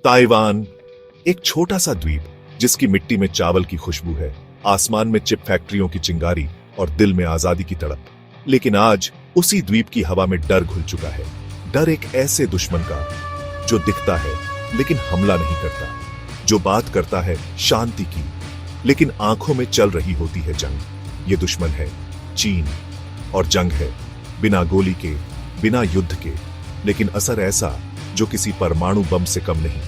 Taiwan एक छोटा सा द्वीप जिसकी मिट्टी में चावल की खुशबू है, आसमान में चिप फैक्ट्रियों की चिंगारी और दिल में आजादी की तड़प। लेकिन आज उसी द्वीप की हवा में डर घुल चुका है। डर एक ऐसे दुश्मन का जो दिखता है लेकिन हमला नहीं करता, जो बात करता है शांति की लेकिन आंखों में चल रही होती है जंग। ये दुश्मन है चीन, और जंग है बिना गोली के, बिना युद्ध के, लेकिन असर ऐसा जो किसी परमाणु बम से कम नहीं।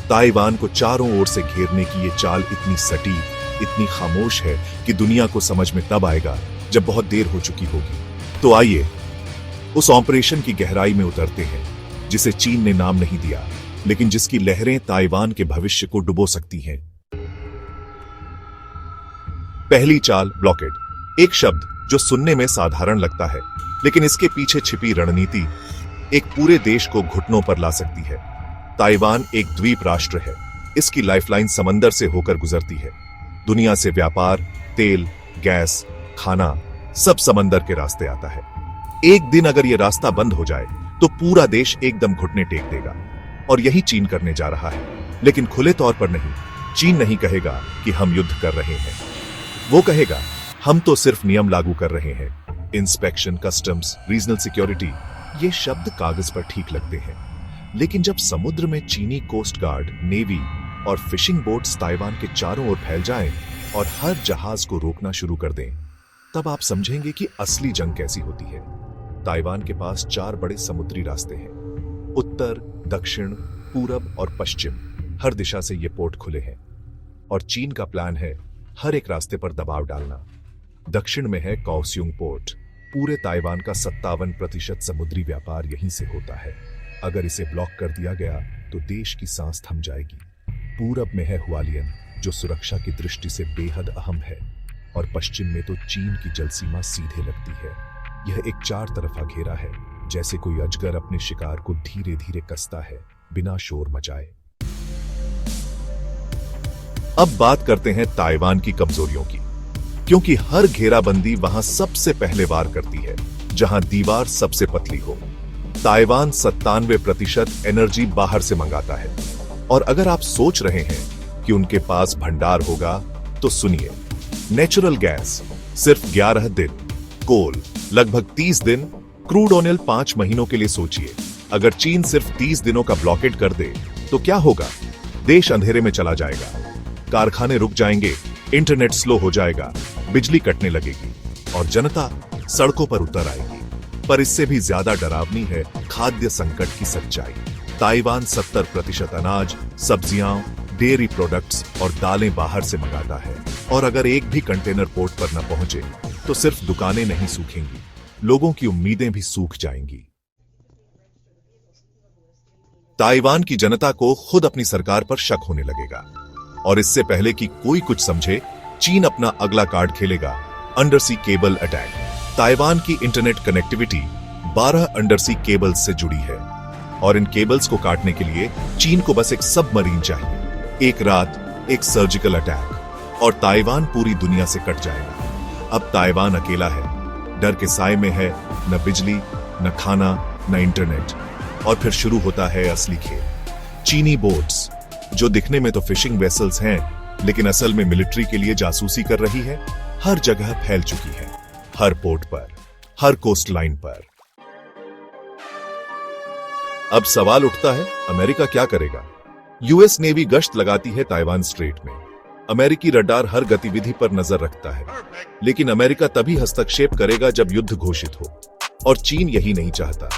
ताइवान को चारों ओर से घेरने की ये चाल इतनी सटीक, इतनी खामोश है कि दुनिया को समझ में तब आएगा जब बहुत देर हो चुकी होगी। तो आइए उस ऑपरेशन की गहराई में उतरते हैं जिसे चीन ने नाम नहीं दिया, लेकिन जिसकी लहरें ताइवान के भविष्य को डुबो सकती हैं। पहली चाल, ब्लॉकेड। एक शब्द जो सुनने में साधारण लगता है, लेकिन इसके पीछे छिपी रणनीति एक पूरे देश को घुटनों पर ला सकती है। ताइवान एक द्वीप राष्ट्र है। इसकी लाइफलाइन समंदर से होकर गुजरती है। दुनिया से व्यापार, तेल, गैस, खाना सब समंदर के रास्ते आता है। एक दिन अगर यह रास्ता बंद हो जाए तो पूरा देश एकदम घुटने टेक देगा, और यही चीन करने जा रहा है। लेकिन खुले तौर पर नहीं। चीन नहीं कहेगा कि हम युद्ध कर रहे हैं, वो कहेगा हम तो सिर्फ नियम लागू कर रहे हैं। इंस्पेक्शन, कस्टम्स, रीजनल सिक्योरिटी, ये शब्द कागज पर ठीक लगते हैं, लेकिन जब समुद्र में चीनी कोस्ट गार्ड, नेवी और फिशिंग बोट्स ताइवान के चारों ओर फैल जाएं और हर जहाज को रोकना शुरू कर दें, तब आप समझेंगे कि असली जंग कैसी होती है। ताइवान के पास 4 बड़े समुद्री रास्ते हैं, उत्तर, दक्षिण, पूरब और पश्चिम। हर दिशा से ये पोर्ट खुले हैं, और चीन का प्लान है हर एक रास्ते पर दबाव डालना। दक्षिण में है काओहसियुंग पोर्ट। पूरे ताइवान का 57% समुद्री व्यापार यहीं से होता है। अगर इसे ब्लॉक कर दिया गया तो देश की सांस थम जाएगी। पूरब में है हुआलियन, जो सुरक्षा की दृष्टि से बेहद अहम है, और पश्चिम में तो चीन की जल सीमा सीधे लगती है। यह एक 4 तरफा घेरा है, जैसे कोई अजगर अपने शिकार को धीरे धीरे कसता है बिना शोर मचाए। अब बात करते हैं ताइवान की कमजोरियों की, क्योंकि हर घेराबंदी वहां सबसे पहले वार करती है जहां दीवार सबसे पतली हो। ताइवान 97% एनर्जी बाहर से मंगाता है, और अगर आप सोच रहे हैं कि उनके पास भंडार होगा तो सुनिए। नेचुरल गैस सिर्फ 11 दिन, कोल लगभग 30 दिन, क्रूड ऑयल 5 महीनों के लिए सोचिए। अगर चीन सिर्फ 30 दिनों का ब्लॉकेट कर दे तो क्या होगा? देश अंधेरे में चला जाएगा, कारखाने रुक जाएंगे, इंटरनेट स्लो हो जाएगा, बिजली कटने लगेगी, और जनता सड़कों पर उतर आएगी। पर इससे भी ज्यादा डरावनी है खाद्य संकट की सच्चाई। ताइवान 70% अनाज, सब्जियां, डेयरी प्रोडक्ट्स और दालें बाहर से मंगाता है, और अगर एक भी कंटेनर पोर्ट पर न पहुंचे तो सिर्फ दुकानें नहीं सूखेंगी, लोगों की उम्मीदें भी सूख जाएंगी। ताइवान की जनता को खुद अपनी सरकार पर शक होने लगेगा, और इससे पहले कि कोई कुछ समझे, चीन अपना अगला कार्ड खेलेगा, अंडरसी केबल अटैक। ताइवान की इंटरनेट कनेक्टिविटी 12 अंडरसी केबल्स से जुड़ी है, और इन केबल्स को काटने के लिए चीन को बस एक सबमरीन चाहिए। एक रात एक सर्जिकल अटैक और ताइवान पूरी दुनिया से कट जाएगा। अब ताइवान अकेला है, डर के साए में है, न बिजली, न खाना, न इंटरनेट, और फिर शुरू होता है असली खेल। चीनी बोट्स, जो दिखने में तो फिशिंग वेसल्स हैं, लेकिन असल में मिलिट्री के लिए जासूसी कर रही है, हर जगह फैल चुकी है, हर पोर्ट पर, हर कोस्ट लाइन पर। अब सवाल उठता है, अमेरिका क्या करेगा? यूएस नेवी गश्त लगाती है ताइवान स्ट्रेट में। अमेरिकी रडार हर गतिविधि पर नजर रखता है, लेकिन अमेरिका तभी हस्तक्षेप करेगा जब युद्ध घोषित हो, और चीन यही नहीं चाहता।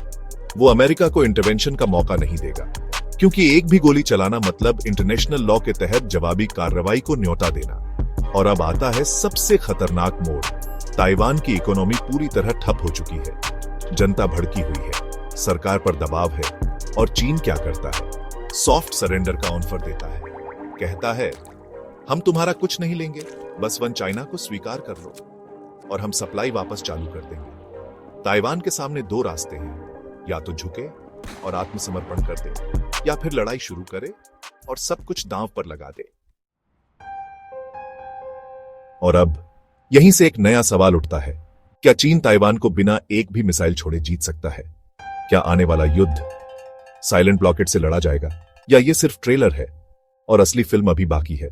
वो अमेरिका को इंटरवेंशन का मौका नहीं देगा, क्योंकि एक भी गोली चलाना मतलब इंटरनेशनल लॉ के तहत जवाबी कार्रवाई को न्योता देना। और अब आता है सबसे खतरनाक मोड़। ताइवान की इकोनॉमी पूरी तरह ठप हो चुकी है, जनता भड़की हुई है, सरकार पर दबाव है, और चीन क्या करता है? सॉफ्ट सरेंडर का ऑफर देता है। कहता है हम तुम्हारा कुछ नहीं लेंगे, बस वन चाइना को स्वीकार कर लो और हम सप्लाई वापस चालू कर देंगे। ताइवान के सामने 2 रास्ते हैं, या तो झुके और आत्मसमर्पण कर दे, या फिर लड़ाई शुरू करे और सब कुछ दांव पर लगा दे। और अब यहीं से एक नया सवाल उठता है, क्या चीन ताइवान को बिना एक भी मिसाइल छोड़े जीत सकता है? क्या आने वाला युद्ध साइलेंट ब्लॉकेट से लड़ा जाएगा, या ये सिर्फ ट्रेलर है और असली फिल्म अभी बाकी है?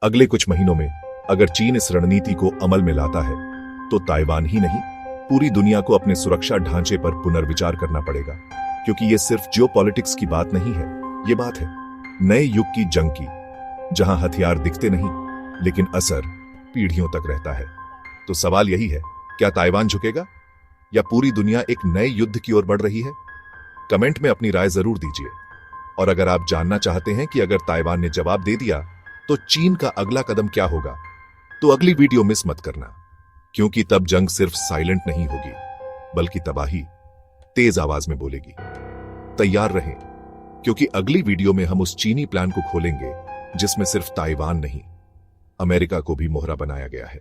अगले कुछ महीनों में अगर चीन इस रणनीति को अमल में लाता है तो ताइवान ही नहीं, पूरी दुनिया को अपने सुरक्षा ढांचे पर पुनर्विचार करना पड़ेगा। क्योंकि ये सिर्फ जियोपॉलिटिक्स की बात नहीं है, ये बात है नए युग की जंग की, जहां हथियार दिखते नहीं लेकिन असर पीढ़ियों तक रहता है। तो सवाल यही है, क्या ताइवान झुकेगा या पूरी दुनिया एक नए युद्ध की ओर बढ़ रही है? कमेंट में अपनी राय जरूर दीजिए। और अगर आप जानना चाहते हैं कि अगर ताइवान ने जवाब दे दिया तो चीन का अगला कदम क्या होगा, तो अगली वीडियो मिस मत करना, क्योंकि तब जंग सिर्फ साइलेंट नहीं होगी बल्कि तबाही तेज आवाज में बोलेगी। तैयार रहें, क्योंकि अगली वीडियो में हम उस चीनी प्लान को खोलेंगे जिसमें सिर्फ ताइवान नहीं, अमेरिका को भी मोहरा बनाया गया है।